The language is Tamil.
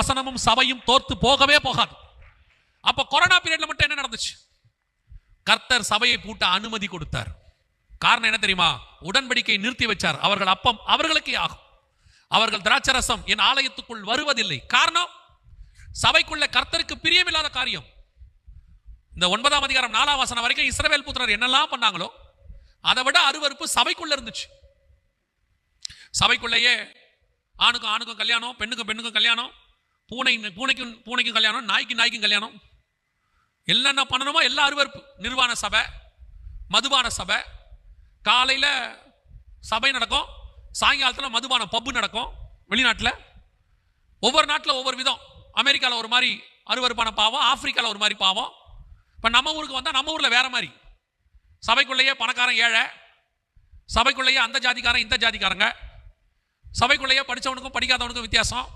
வசனமும் சபையும் தோற்று போகவே போகாது. அப்ப கொரோனா பீரியட்ல மட்டும் என்ன நடந்துச்சு? கர்த்தர் சபையை பூட்ட அனுமதி கொடுத்தார். காரணம் என்ன தெரியுமா? உடன்படிக்கை நிறுத்தி வச்சார். அவர்கள் அப்பம் அவர்களுக்கே ஆகும், அவர்கள் திராட்சரசம் என் ஆலயத்துக்குள் வருவதில்லை. காரணம், சபைக்குள்ள கர்த்தருக்கு பிரியமில்லாத காரியம். இந்த 9ஆம் அதிகாரம் 4ஆம் வசனம் வரைக்கும் இஸ்ரவேல் புத்திரர் என்னெல்லாம் பண்ணாங்களோ அதை விட அருவருப்பு சபைக்குள்ள இருந்துச்சு. சபைக்குள்ளேயே ஆணுக்கும் ஆணுக்கும் கல்யாணம், பெண்ணுக்கும் பெண்ணுக்கும் கல்யாணம், பூனைக்கும் கல்யாணம், நாய்க்கும் கல்யாணம், எல்லாம் என்ன பண்ணணுமோ எல்லா அருவருப்பு. நிர்வாண சபை, மதுபான சபை. காலையில் சபை நடக்கும், சாயங்காலத்தில் மதுபான பப்பு நடக்கும். வெளிநாட்டில் ஒவ்வொரு நாட்டில் ஒவ்வொரு விதம். அமெரிக்காவில் ஒரு மாதிரி அருவருப்பான பாவம், ஆப்பிரிக்காவில் ஒரு மாதிரி பாவம். இப்போ நம்ம ஊருக்கு வந்தால் நம்ம ஊரில் வேற மாதிரி. சபைக்குள்ளேயே பணக்காரன் ஏழை, சபைக்குள்ளேயே அந்த ஜாதிக்காரன் இந்த ஜாதிக்காரங்க, சபைக்குள்ளேயே படித்தவனுக்கும் படிக்காதவனுக்கும் வித்தியாசம்.